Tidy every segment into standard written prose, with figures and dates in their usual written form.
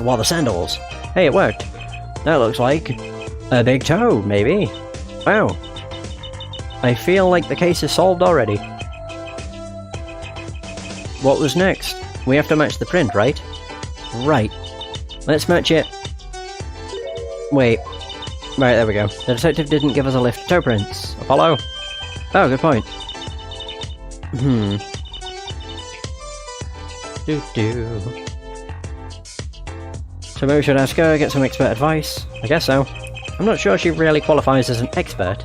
What are the sandals? Hey, it worked. That looks like a big toe, maybe. Wow. I feel like the case is solved already. What was next? We have to match the print, right? Right. Let's match it. Wait. Right, there we go. The detective didn't give us a lift of toe prints. Apollo? Oh, good point. So maybe we should ask her, get some expert advice? I guess so. I'm not sure she really qualifies as an expert.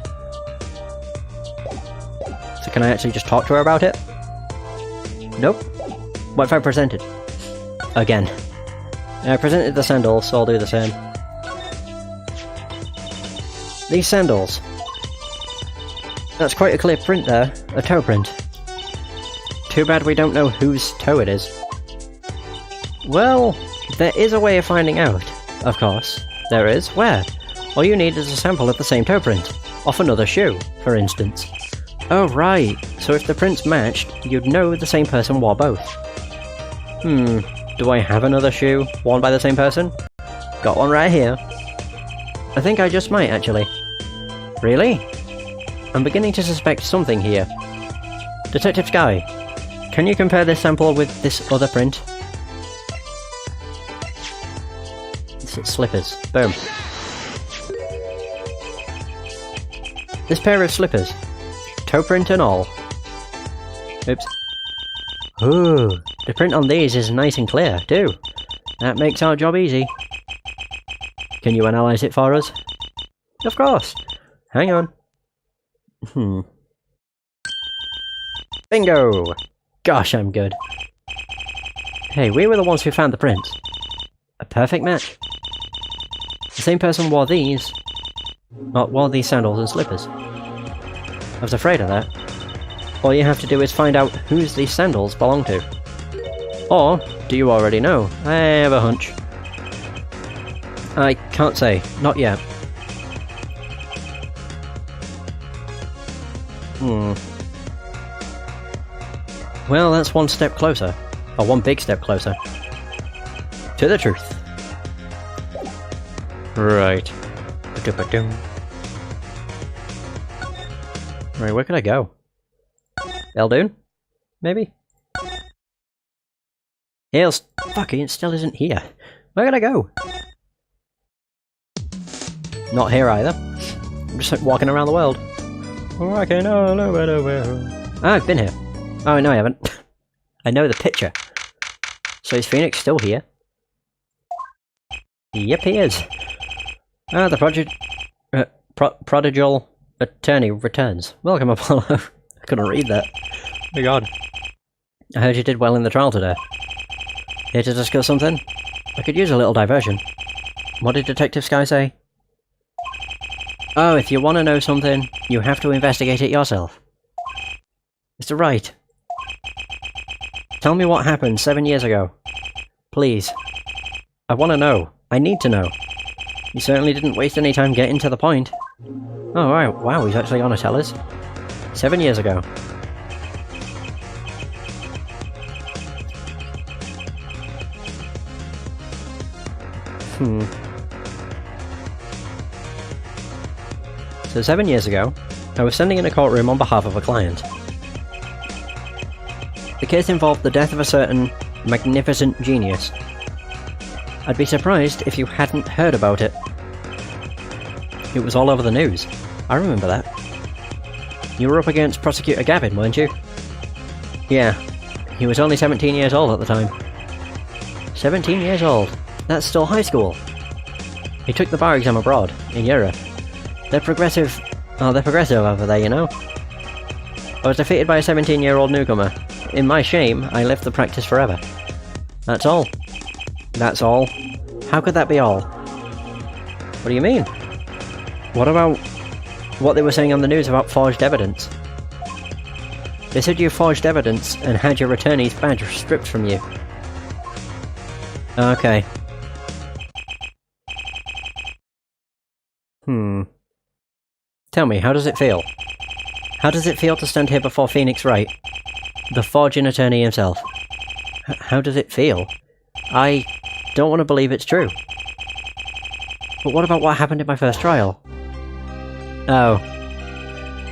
So can I actually just talk to her about it? Nope. What if I presented? Again. I presented the sandals, so I'll do the same. These sandals. That's quite a clear print there. A toe print. Too bad we don't know whose toe it is. Well, there is a way of finding out. Of course. There is. Where? All you need is a sample of the same toe print. Off another shoe, for instance. Oh right. So if the prints matched, you'd know the same person wore both. Do I have another shoe worn by the same person? Got one right here. I think I just might, actually. Really? I'm beginning to suspect something here. Detective Sky, can you compare this sample with this other print? It's slippers. Boom. This pair of slippers. Toe print and all. Oops. Ooh, the print on these is nice and clear, too. That makes our job easy. Can you analyse it for us? Of course. Hang on. Bingo! Gosh, I'm good. Hey, we were the ones who found the prints. A perfect match. The same person wore these... wore these sandals and slippers. I was afraid of that. All you have to do is find out whose these sandals belong to. Or, do you already know? I have a hunch. I can't say. Not yet. Well, that's one step closer. Or one big step closer. To the truth. Right. Right, where could I go? Eldoon? Maybe? Fuck, it still isn't here. Where could I go? Not here either. I'm just like walking around the world. Walking all over the world. Ah, I've been here. Oh, no I haven't. I know the picture. So is Phoenix still here? Yep, he is. Ah, the prodigal attorney returns. Welcome, Apollo. I couldn't read that. Oh my god. I heard you did well in the trial today. Here to discuss something? I could use a little diversion. What did Detective Sky say? Oh, if you want to know something, you have to investigate it yourself. Mr. Wright. Tell me what happened 7 years ago. Please. I want to know. I need to know. You certainly didn't waste any time getting to the point. Oh, right. Wow, he's actually gonna tell us. 7 years ago. So 7 years ago, I was standing in a courtroom on behalf of a client. The case involved the death of a certain magnificent genius. I'd be surprised if you hadn't heard about it. It was all over the news. I remember that. You were up against Prosecutor Gavin, weren't you? Yeah. He was only 17 years old at the time. 17 years old? That's still high school. He took the bar exam abroad, in Europe. They're progressive... Oh, they're progressive over there, you know? I was defeated by a 17-year-old newcomer. In my shame, I left the practice forever. That's all. That's all? How could that be all? What do you mean? What about what they were saying on the news about forged evidence? They said you forged evidence and had your attorney's badge stripped from you. Okay. Tell me, how does it feel? How does it feel to stand here before Phoenix Wright, the forging attorney himself? How does it feel? don't want to believe it's true. But what about what happened in my first trial? Oh.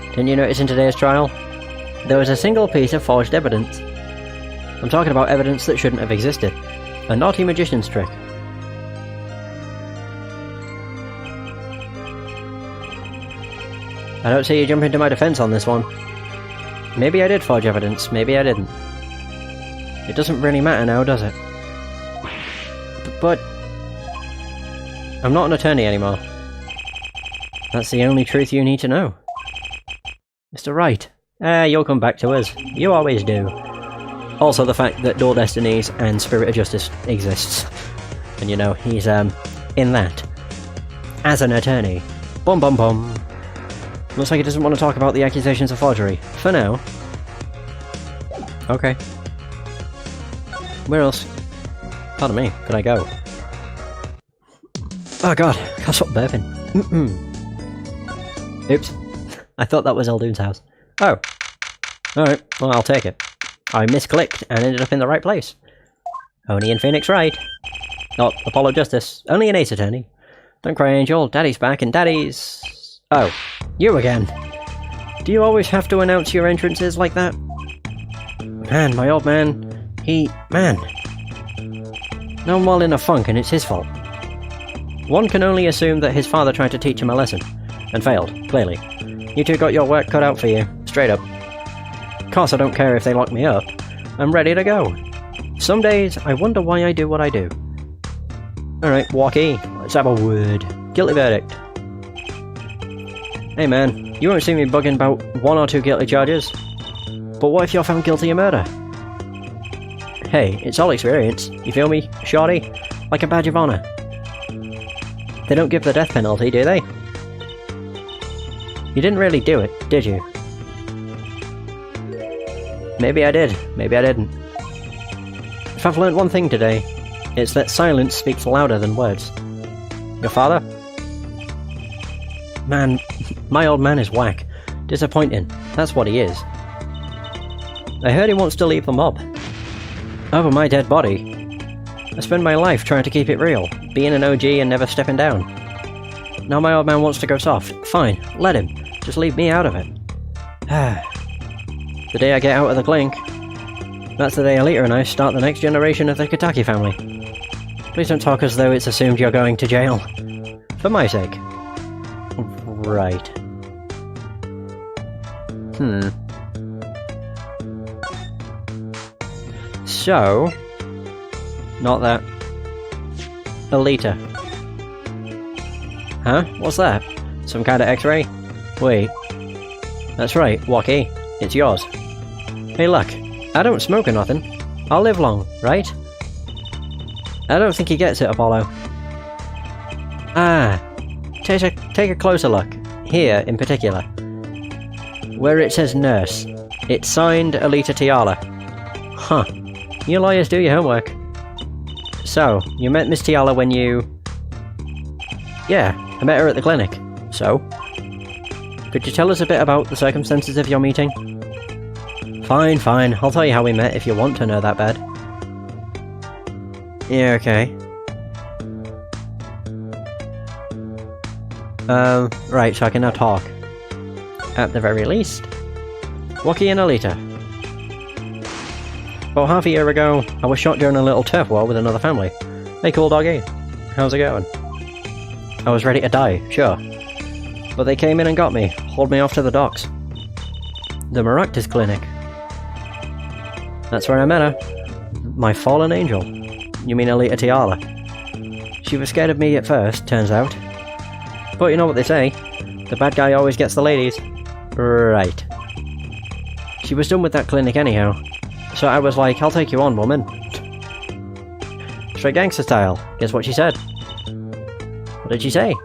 Didn't you notice in today's trial? There was a single piece of forged evidence. I'm talking about evidence that shouldn't have existed. A naughty magician's trick. I don't see you jumping to my defense on this one. Maybe I did forge evidence, maybe I didn't. It doesn't really matter now, does it? But... I'm not an attorney anymore. That's the only truth you need to know. Mr. Wright. You'll come back to us. You always do. Also the fact that Dual Destinies and Spirit of Justice exists. And you know, he's, in that. As an attorney. Bum bum bum. Looks like he doesn't want to talk about the accusations of forgery. For now. Okay. Where else? Pardon me, could I go? Oh god, can't stop burping. Oops. I thought that was Eldoon's house. Oh. Alright, well I'll take it. I misclicked and ended up in the right place. Only in Phoenix Wright. Not Apollo Justice. Only an Ace Attorney. Don't cry, Angel. Daddy's back and Daddy's... Oh. You again. Do you always have to announce your entrances like that? Man, my old man... Man. Now I'm all in a funk and it's his fault. One can only assume that his father tried to teach him a lesson. And failed, clearly. You two got your work cut out for you. Straight up. Of course I don't care if they lock me up. I'm ready to go. Some days, I wonder why I do what I do. Alright, Walkie. Let's have a word. Guilty verdict. Hey man, you won't see me bugging about 1 or 2 guilty charges. But what if you're found guilty of murder? Hey, it's all experience. You feel me, shorty? Like a badge of honour. They don't give the death penalty, do they? You didn't really do it, did you? Maybe I did, maybe I didn't. If I've learnt one thing today, it's that silence speaks louder than words. Your father? Man, my old man is whack. Disappointing, that's what he is. I heard he wants to leave the mob. Over my dead body. I spend my life trying to keep it real, being an OG and never stepping down. Now my old man wants to go soft. Fine, let him. Just leave me out of it. The day I get out of the clink, that's the day Alita and I start the next generation of the Kataki family. Please don't talk as though it's assumed you're going to jail. For my sake. Right. So... Not that. Alita. Huh? What's that? Some kind of X-ray? Wait. That's right, Walkie. It's yours. Hey look, I don't smoke or nothing. I'll live long, right? I don't think he gets it, Apollo. Ah. Take a closer look. Here, in particular. Where it says nurse. It's signed Alita Tiala. Huh. You lawyers do your homework. So, you met Miss Tiala when you... Yeah, I met her at the clinic. So? Could you tell us a bit about the circumstances of your meeting? Fine, fine. I'll tell you how we met if you want to know that bad. Yeah, okay. Right, so I can now talk. At the very least. Walkie and Alita. About half a year ago, I was shot during a little turf war with another family. Hey, cool doggy. How's it going? I was ready to die, sure. But they came in and got me, hauled me off to the docks. The Maractus Clinic. That's where I met her. My fallen angel. You mean Alita Tiala. She was scared of me at first, turns out. But you know what they say, the bad guy always gets the ladies. Right. She was done with that clinic anyhow. So I was like, I'll take you on, woman. Straight gangster style. Guess what she said? What did she say?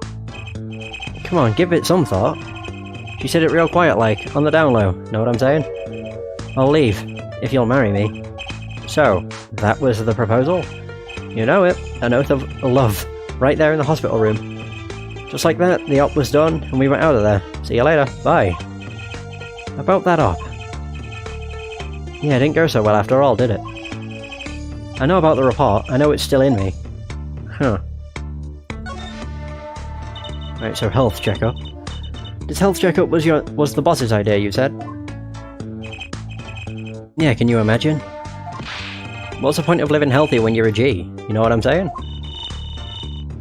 Come on, give it some thought. She said it real quiet like, on the down low, know what I'm saying? I'll leave, if you'll marry me. So, that was the proposal? You know it, an oath of love, right there in the hospital room. Just like that, the op was done, and we went out of there. See you later, bye. About that op. Yeah, it didn't go so well after all, did it? I know about the report, I know it's still in me. Right, so health checkup. This health checkup was the boss's idea, you said? Yeah, can you imagine? What's the point of living healthy when you're a G? You know what I'm saying?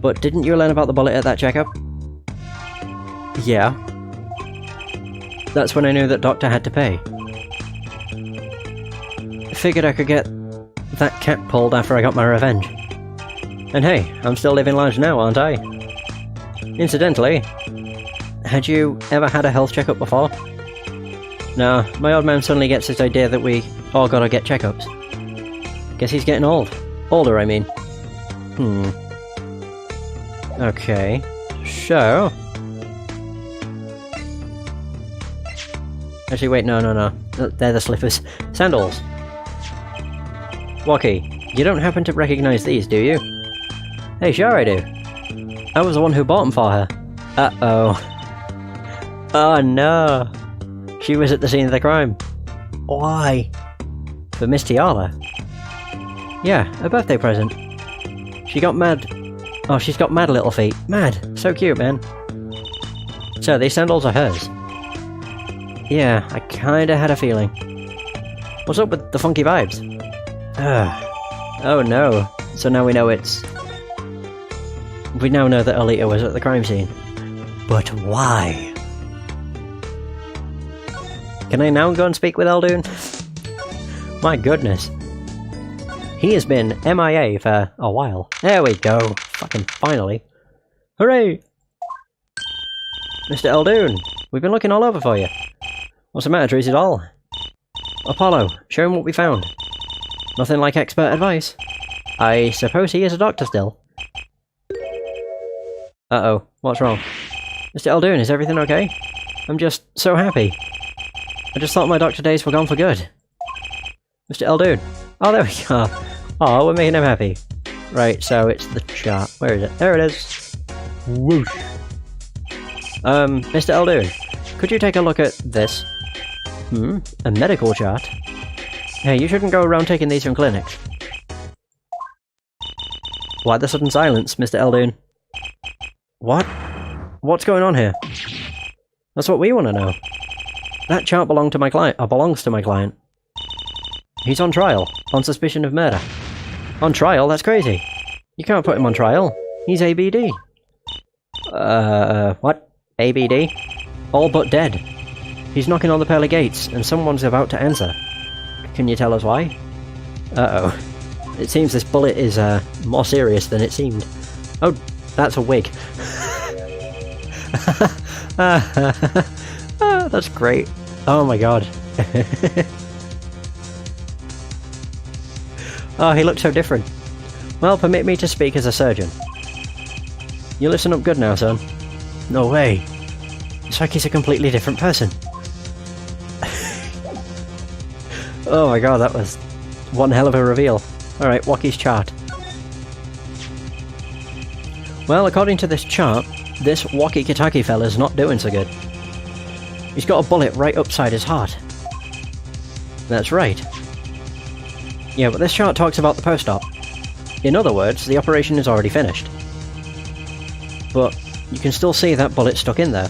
But didn't you learn about the bullet at that checkup? Yeah. That's when I knew that Doctor had to pay. Figured I could get that cap pulled after I got my revenge. And hey, I'm still living large now, aren't I? Incidentally, had you ever had a health checkup before? Nah, my old man suddenly gets this idea that we all gotta get checkups. Guess he's getting old. Older, I mean. Okay. So... Actually, wait, no. They're the slippers. Sandals. Wocky, you don't happen to recognize these, do you? Hey, sure I do. I was the one who bought them for her. Uh-oh. Oh no. She was at the scene of the crime. Why? For Miss Tiala. Yeah, a birthday present. She got mad. Oh, she's got mad little feet. Mad. So cute, man. So, these sandals are hers. Yeah, I kinda had a feeling. What's up with the funky vibes? Oh no. So now we know it's... We now know that Alita was at the crime scene. But why? Can I now go and speak with Eldoon? My goodness. He has been MIA for a while. There we go. Fucking finally. Hooray! Mr. Eldoon, we've been looking all over for you. What's the matter, Trucy doll? Apollo, show him what we found. Nothing like expert advice. I suppose he is a doctor still. Uh-oh, what's wrong? Mr. Eldoon, is everything okay? I'm just so happy. I just thought my doctor days were gone for good. Mr. Eldoon. Oh, there we go. Oh, we're making him happy. Right, so it's the chart. Where is it? There it is. Whoosh. Mr. Eldoon, could you take a look at this? A medical chart? Hey, you shouldn't go around taking these from clinics. Why the sudden silence, Mr. Eldoon? What? What's going on here? That's what we want to know. That chart belongs to my client. He's on trial, on suspicion of murder. On trial? That's crazy. You can't put him on trial. He's ABD. What? ABD? All but dead. He's knocking on the pearly gates, and someone's about to answer. Can you tell us why? Uh-oh. It seems this bullet is, more serious than it seemed. Oh, that's a wig. That's great. Oh my god. Oh, he looks so different. Well, permit me to speak as a surgeon. You listen up good now, son. No way. It's like he's a completely different person. Oh my god, that was one hell of a reveal. Alright, Wocky's chart. Well, according to this chart, this Wocky Kitaki fella's not doing so good. He's got a bullet right upside his heart. That's right. Yeah, but this chart talks about the post-op. In other words, the operation is already finished. But you can still see that bullet stuck in there.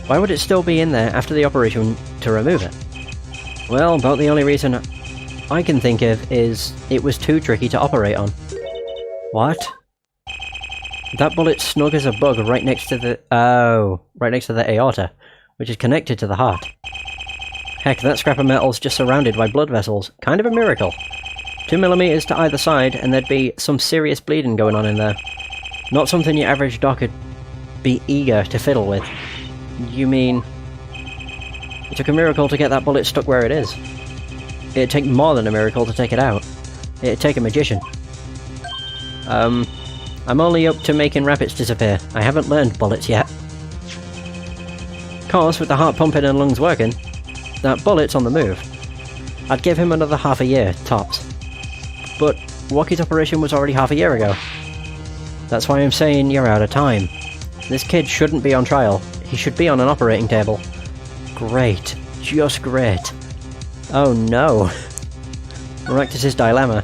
Why would it still be in there after the operation to remove it? Well, about the only reason I can think of is it was too tricky to operate on. What? That bullet's snug as a bug right next to the... Oh, right next to the aorta, which is connected to the heart. Heck, that scrap of metal's just surrounded by blood vessels. Kind of a miracle. 2 millimeters to either side, and there'd be some serious bleeding going on in there. Not something your average doc would be eager to fiddle with. You mean... It took a miracle to get that bullet stuck where it is. It'd take more than a miracle to take it out. It'd take a magician. I'm only up to making rabbits disappear. I haven't learned bullets yet. Of course, with the heart pumping and lungs working, that bullet's on the move. I'd give him another half a year, tops. But Wocky's operation was already half a year ago. That's why I'm saying you're out of time. This kid shouldn't be on trial. He should be on an operating table. Great. Just great. Oh no. Maractus's dilemma.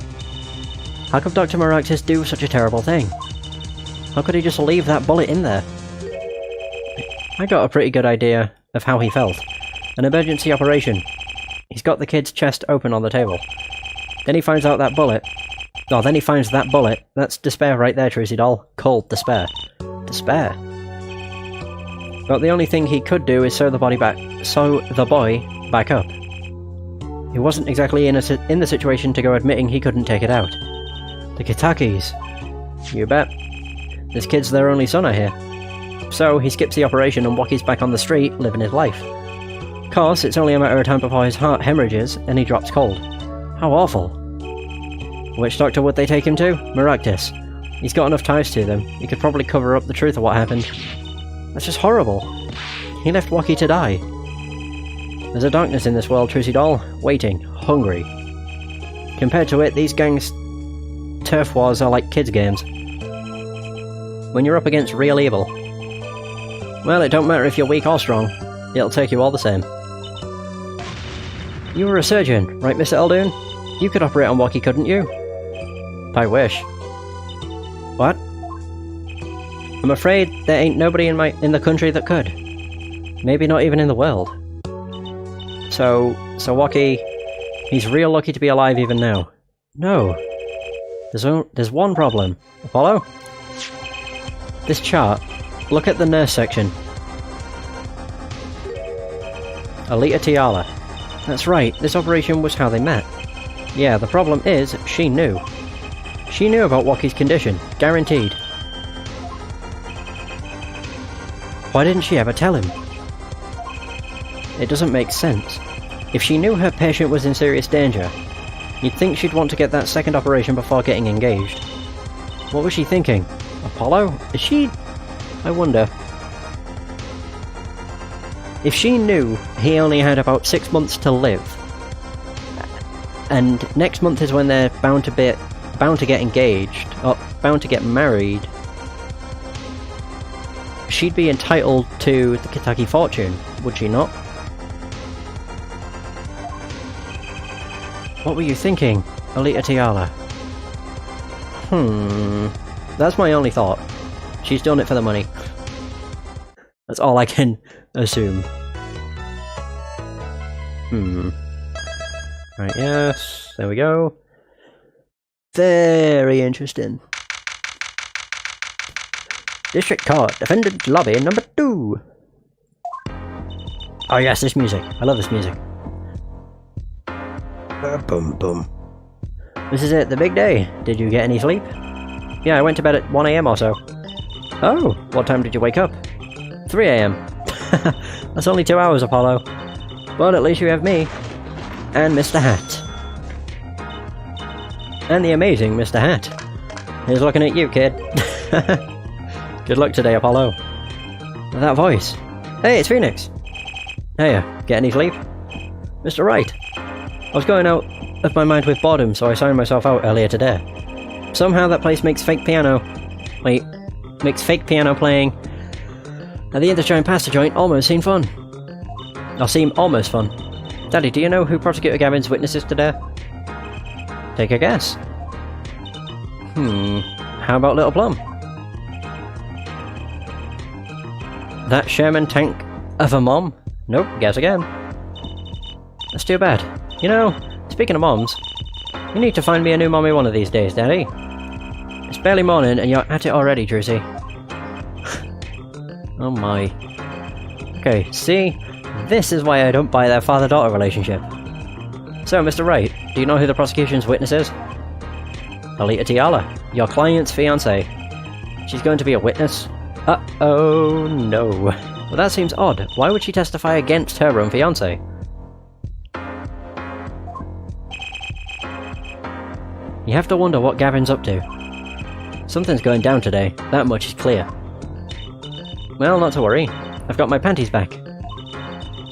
How could Dr. Maractus do such a terrible thing? How could he just leave that bullet in there? I got a pretty good idea of how he felt. An emergency operation. He's got the kid's chest open on the table. Then he finds out that bullet. Oh, then he finds that bullet. That's despair right there, Trucy doll. Cold despair. Despair. But the only thing he could do is sew the boy back up. He wasn't exactly in the situation to go admitting he couldn't take it out. The Kitakis. You bet. This kid's their only son, I hear. So, he skips the operation and Waki's back on the street, living his life. Of course, it's only a matter of time before his heart hemorrhages and he drops cold. How awful. Which doctor would they take him to? Maractus. He's got enough ties to them. He could probably cover up the truth of what happened. That's just horrible. He left Waki to die. There's a darkness in this world, Trucy doll. Waiting. Hungry. Compared to it, these gangs' turf wars are like kids' games. When you're up against real evil. Well, it don't matter if you're weak or strong. It'll take you all the same. You were a surgeon, right, Mr. Eldoon? You could operate on Waki, couldn't you? I wish. What? I'm afraid there ain't nobody in the country that could. Maybe not even in the world. So Waki, he's real lucky to be alive even now. No. There's one problem. Apollo? This chart. Look at the nurse section. Alita Tiala. That's right, this operation was how they met. Yeah, the problem is, she knew. She knew about Waki's condition. Guaranteed. Why didn't she ever tell him? It doesn't make sense. If she knew her patient was in serious danger, you'd think she'd want to get that second operation before getting engaged. What was she thinking? Apollo? Is she... I wonder. If she knew he only had about 6 months to live, and next month is when they're bound to get engaged, or bound to get married, she'd be entitled to the Kitaki fortune, would she not? What were you thinking, Alita Tiala? That's my only thought. She's done it for the money. That's all I can assume. Right, yes, there we go. Very interesting. District Court, Defendant Lobby number 2. Oh yes, this music. I love this music. Boom, boom. This is it, the big day. Did you get any sleep? Yeah, I went to bed at 1 AM or so. Oh, what time did you wake up? 3 AM. That's only 2 hours, Apollo. But at least you have me. And Mr. Hat. And the amazing Mr. Hat. He's looking at you, kid. Good luck today, Apollo. That voice. Hey, it's Phoenix. Hey, get any sleep? Mr. Wright. I was going out of my mind with boredom, so I signed myself out earlier today. Somehow that place makes fake piano... Wait. Makes fake piano playing at the end of trying past the joint almost seem fun. Or seem almost fun. Daddy, do you know who Prosecutor Gavin's witness is today? Take a guess. How about Little Plum? That Sherman tank of a mom? Nope, guess again. That's too bad. You know, speaking of moms, you need to find me a new mommy one of these days, Daddy. It's barely morning and you're at it already, Trucy. Oh my. Okay, see? This is why I don't buy their father-daughter relationship. So, Mr. Wright, do you know who the prosecution's witness is? Alita Tiala, your client's fiancée. She's going to be a witness? Uh-oh, no. Well, that seems odd. Why would she testify against her own fiancé? You have to wonder what Gavin's up to. Something's going down today, that much is clear. Well, not to worry. I've got my panties back.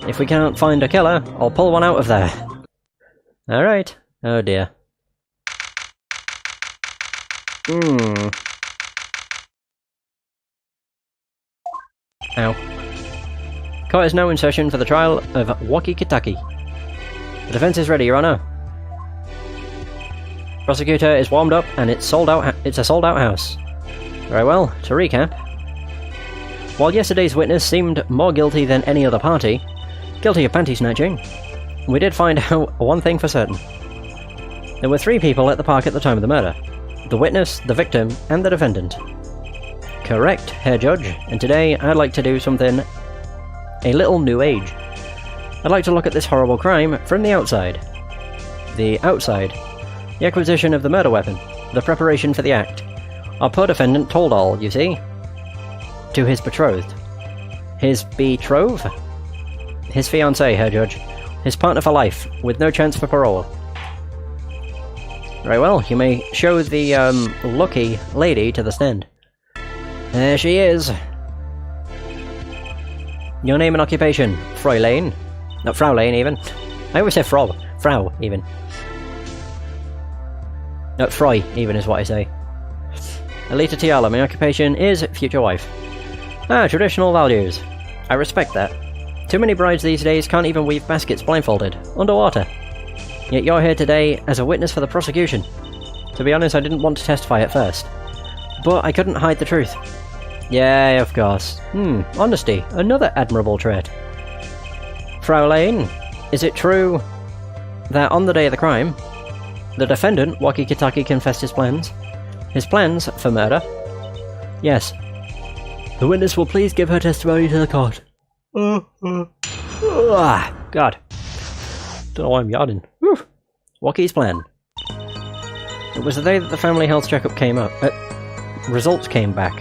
If we can't find a killer, I'll pull one out of there. Alright. Oh dear. Ow. Court is now in session for the trial of Waki Kitaki. The defense is ready, Your Honor. Prosecutor is warmed up and it's a sold out house. Very well, to recap. While yesterday's witness seemed more guilty than any other party, guilty of panty snatching, we did find out one thing for certain. There were 3 people at the park at the time of the murder. The witness, the victim, and the defendant. Correct, Herr Judge, and today I'd like to do something a little new age. I'd like to look at this horrible crime from the outside. The outside. The acquisition of the murder weapon. The preparation for the act. Our poor defendant told all, you see. To his betrothed. His betrothed? His fiancée, Herr Judge. His partner for life, with no chance for parole. Very well, you may show the, lucky lady to the stand. There she is. Your name and occupation, Fräulein. Not Fraulein, even. I always say Frau, even. No, Frau, even is what I say. Alita Tiala, my occupation is future wife. Ah, traditional values. I respect that. Too many brides these days can't even weave baskets blindfolded, underwater. Yet you're here today as a witness for the prosecution. To be honest, I didn't want to testify at first. But I couldn't hide the truth. Yeah, of course. Honesty, another admirable trait. Fraulein, is it true that on the day of the crime, the defendant, Waki Kitaki, confessed his plans? His plans for murder? Yes. The witness will please give her testimony to the court. God. Don't know why I'm yawning. Waki's plan. It was the day that the family health checkup came up. Results came back.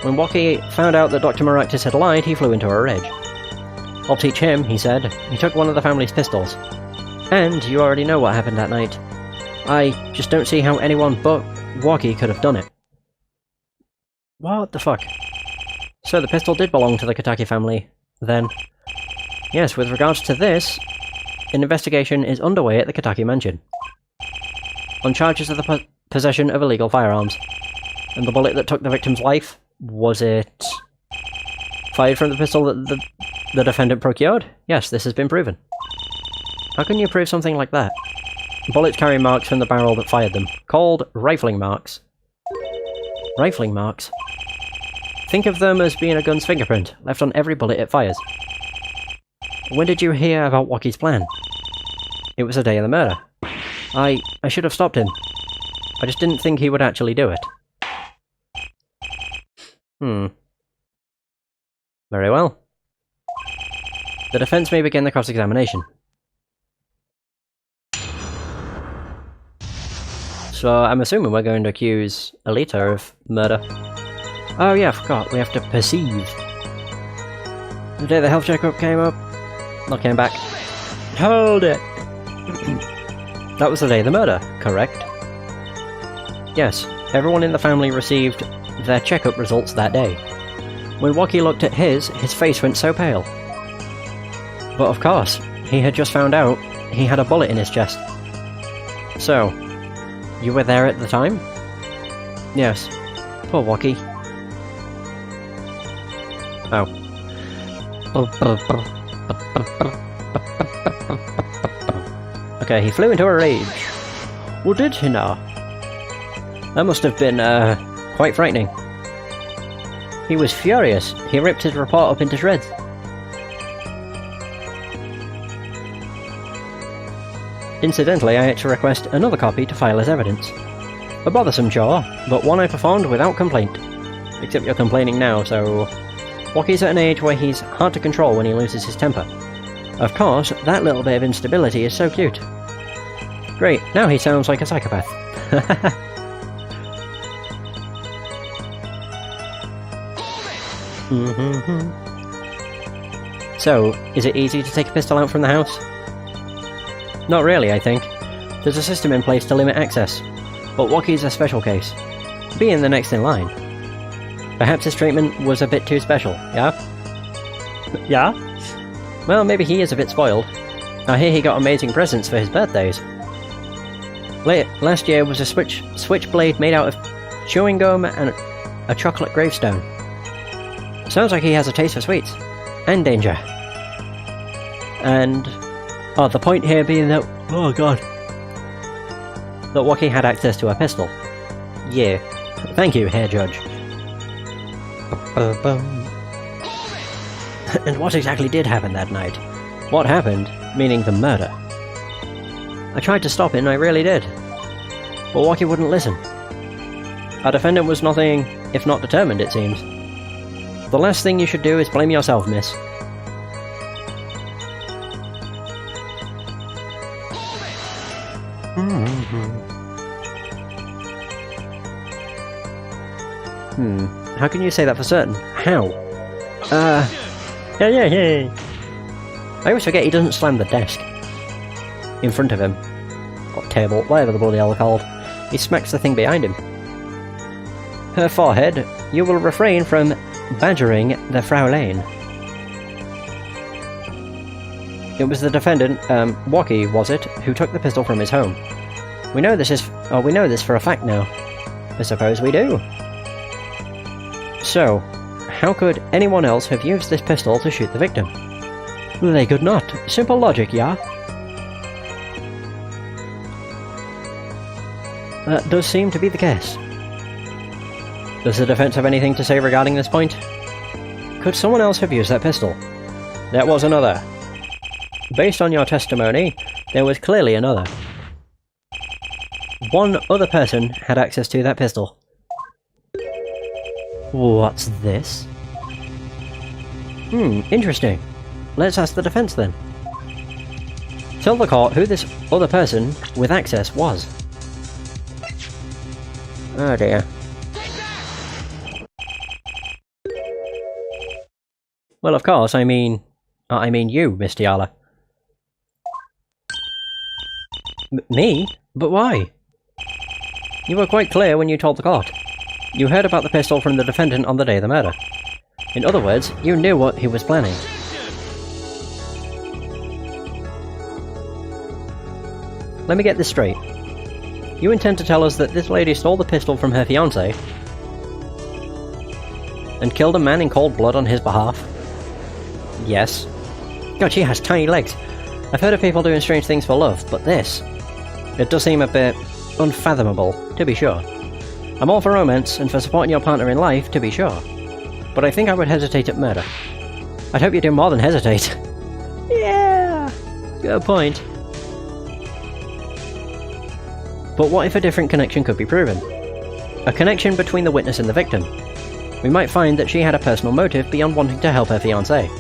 When Waki found out that Dr. Maractus had lied, he flew into a rage. I'll teach him, he said. He took one of the family's pistols. And you already know what happened that night. I just don't see how anyone but Waki could have done it. What the fuck? So the pistol did belong to the Kitaki family, then. Yes, with regards to this, an investigation is underway at the Kitaki mansion. On charges of the possession of illegal firearms. And the bullet that took the victim's life, was it fired from the pistol that the defendant procured? Yes, this has been proven. How can you prove something like that? Bullets carry marks from the barrel that fired them, called rifling marks. Rifling marks? Think of them as being a gun's fingerprint, left on every bullet it fires. When did you hear about Waki's plan? It was the day of the murder. I should have stopped him. I just didn't think he would actually do it. Very well. The defense may begin the cross-examination. So I'm assuming we're going to accuse Alita of murder. Oh yeah, I forgot. We have to perceive. The day the health checkup came up. Not came back. Hold it! That was the day of the murder, correct? Yes, everyone in the family received their checkup results that day. When Waki looked at his face went so pale. But of course, he had just found out he had a bullet in his chest. So, you were there at the time? Yes. Poor Waki. Oh. Okay, he flew into a rage. Well, did he now? That must have been, quite frightening. He was furious. He ripped his report up into shreds. Incidentally, I had to request another copy to file as evidence. A bothersome chore, but one I performed without complaint. Except you're complaining now, so... Waki's at an age where he's hard to control when he loses his temper. Of course, that little bit of instability is so cute. Great, now he sounds like a psychopath. So, is it easy to take a pistol out from the house? Not really, I think. There's a system in place to limit access, but Waki's a special case. Being the next in line. Perhaps his treatment was a bit too special, yeah? Yeah? Well, maybe he is a bit spoiled. I hear he got amazing presents for his birthdays. Last year was a switchblade made out of chewing gum and a chocolate gravestone. Sounds like he has a taste for sweets. And danger. And... oh, the point here being that... oh god. That Waki had access to a pistol. Yeah. Thank you, Herr Judge. And what exactly did happen that night? What happened, meaning the murder. I tried to stop it, and I really did. But Waki wouldn't listen. Our defendant was nothing if not determined, it seems. The last thing you should do is blame yourself, miss. How can you say that for certain? How? Yeah. I always forget he doesn't slam the desk. In front of him. Or table, whatever the bloody hell they're called. He smacks the thing behind him. Her forehead, you will refrain from badgering the Fraulein. It was the defendant, Waki, was it, who took the pistol from his home. We know this for a fact now. I suppose we do. So, how could anyone else have used this pistol to shoot the victim? They could not. Simple logic, yeah? That does seem to be the case. Does the defense have anything to say regarding this point? Could someone else have used that pistol? There was another. Based on your testimony, there was clearly another. One other person had access to that pistol. What's this? Interesting. Let's ask the defense then. Tell the court who this other person with access was. Oh dear. Well, of course, I mean you, Miss Tiala. Me? But why? You were quite clear when you told the court. You heard about the pistol from the defendant on the day of the murder. In other words, you knew what he was planning. Let me get this straight. You intend to tell us that this lady stole the pistol from her fiancé and killed a man in cold blood on his behalf? Yes. God, she has tiny legs. I've heard of people doing strange things for love, but this... it does seem a bit unfathomable, to be sure. I'm all for romance, and for supporting your partner in life, to be sure. But I think I would hesitate at murder. I'd hope you do more than hesitate. Yeah! Good point. But what if a different connection could be proven? A connection between the witness and the victim. We might find that she had a personal motive beyond wanting to help her fiancé.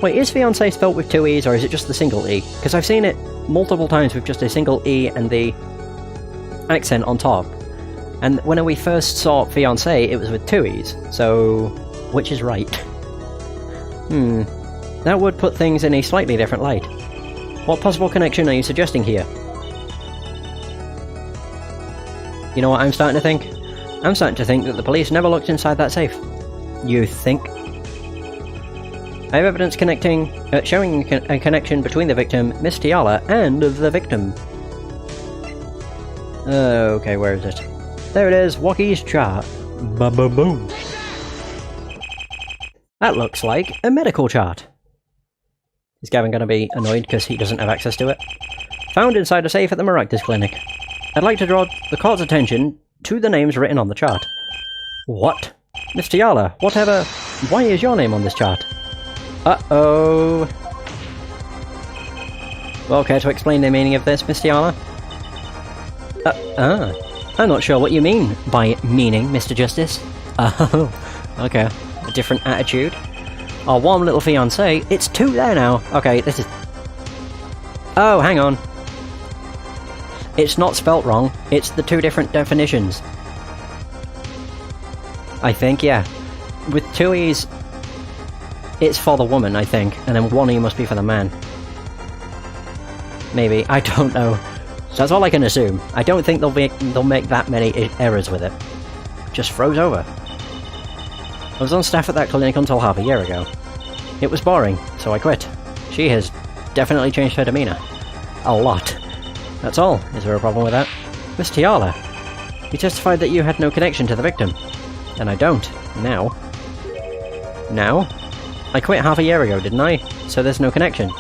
Wait, is fiancé spelt with two E's, or is it just the single E? Because I've seen it multiple times with just a single E and the accent on top. And when we first saw fiancé, it was with two E's, so which is right? That would put things in a slightly different light. What possible connection are you suggesting here? You know what I'm starting to think? I'm starting to think that the police never looked inside that safe. You think? I have evidence showing a connection between the victim, Miss Tiala, and the victim. Okay, where is it? There it is, Waki's chart. Ba-ba-boom. That looks like a medical chart. Is Gavin going to be annoyed because he doesn't have access to it? Found inside a safe at the Maractus Clinic. I'd like to draw the court's attention to the names written on the chart. What? Miss Tiala, whatever... why is your name on this chart? Uh-oh... Well, care to explain the meaning of this, Miss Tiala? I'm not sure what you mean by meaning, Mr. Justice. Oh, okay. A different attitude. Our warm little fiancé, it's two there now. Okay, this is... oh, hang on. It's not spelt wrong, it's the two different definitions. I think, yeah. With two E's, it's for the woman, I think, and then one E must be for the man. Maybe, I don't know. So that's all I can assume. I don't think they'll make that many errors with it. Just froze over. I was on staff at that clinic until half a year ago. It was boring, so I quit. She has definitely changed her demeanour. A lot. That's all. Is there a problem with that? Miss Tiala, you testified that you had no connection to the victim. And I don't. Now. Now? I quit half a year ago, didn't I? So there's no connection.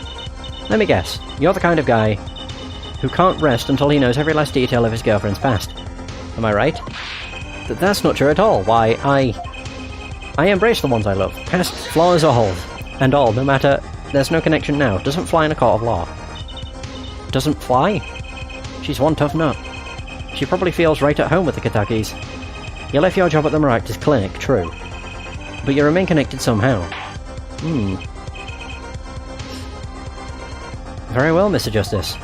Let me guess. You're the kind of guy who can't rest until he knows every last detail of his girlfriend's past. Am I right? That's not true at all. Why, I embrace the ones I love, past, flaws, or all. And all, no matter... There's no connection now. Doesn't fly in a court of law. Doesn't fly? She's one tough nut. She probably feels right at home with the Katakis. You left your job at the Maractus Clinic, true. But you remain connected somehow. Very well, Mr. Justice.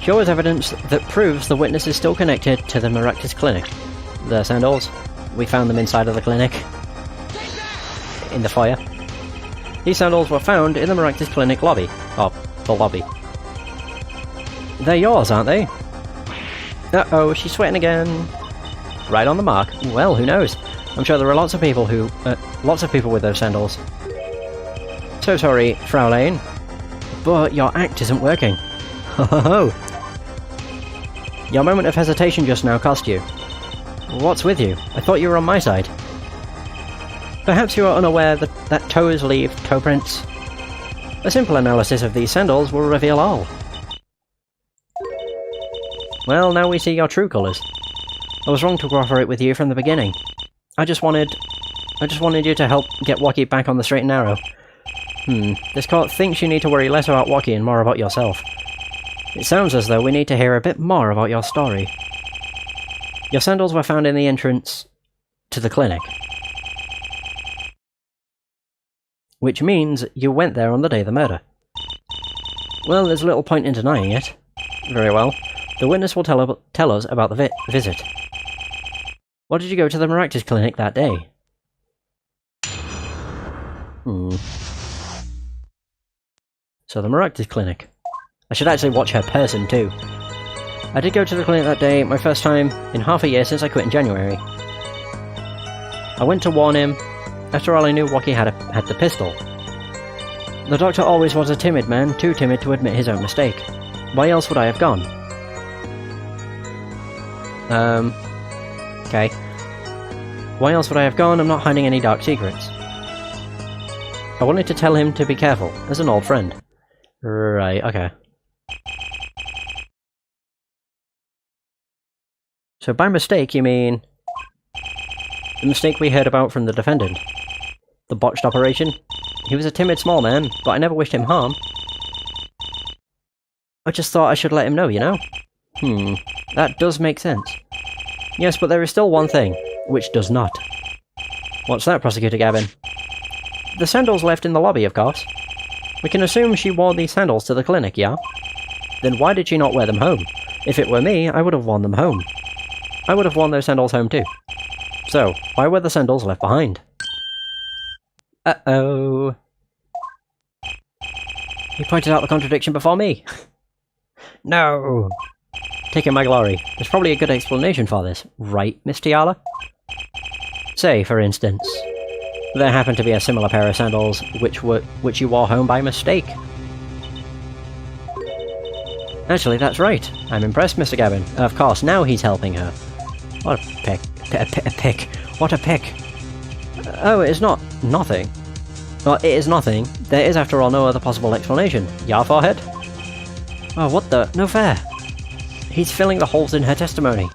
Here is evidence that proves the witness is still connected to the Maractus Clinic. The sandals. We found them inside of the clinic. In the fire. These sandals were found in the Maractus Clinic lobby. Oh, the lobby. They're yours, aren't they? Uh-oh, she's sweating again. Right on the mark. Well, who knows? I'm sure there are lots of people with those sandals. So sorry, Fraulein, but your act isn't working. Ho ho ho! Your moment of hesitation just now cost you. What's with you? I thought you were on my side. Perhaps you are unaware that toes leave toe prints. A simple analysis of these sandals will reveal all. Well, now we see your true colours. I was wrong to cooperate with you from the beginning. I just wanted you to help get Waki back on the straight and narrow. This court thinks you need to worry less about Waki and more about yourself. It sounds as though we need to hear a bit more about your story. Your sandals were found in the entrance to the clinic. Which means you went there on the day of the murder. Well, there's little point in denying it. Very well. The witness will tell us about the visit. Why did you go to the Maractus Clinic that day? So the Maractus Clinic. I should actually watch her person too. I did go to the clinic that day, my first time in half a year since I quit in January. I went to warn him. After all, I knew Waki had the pistol. The doctor always was a timid man, too timid to admit his own mistake. Why else would I have gone? Okay. Why else would I have gone? I'm not hiding any dark secrets. I wanted to tell him to be careful, as an old friend. Right, okay. So by mistake, you mean... the mistake we heard about from the defendant? The botched operation? He was a timid small man, but I never wished him harm. I just thought I should let him know, you know? That does make sense. Yes, but there is still one thing, which does not. What's that, Prosecutor Gavin? The sandals left in the lobby, of course. We can assume she wore these sandals to the clinic, yeah? Then why did she not wear them home? If it were me, I would have worn them home. I would have worn those sandals home too. So, why were the sandals left behind? Uh-oh. He pointed out the contradiction before me. No! Taking my glory. There's probably a good explanation for this, right, Miss Tiala? Say, for instance, there happened to be a similar pair of sandals which you wore home by mistake. Actually, that's right. I'm impressed, Mr. Gavin. Of course, now he's helping her. What a pick. A pick. What a pick. Oh, it is not nothing. Well, it is nothing. There is, after all, no other possible explanation. Your forehead? Oh, what the? No fair. He's filling the holes in her testimony.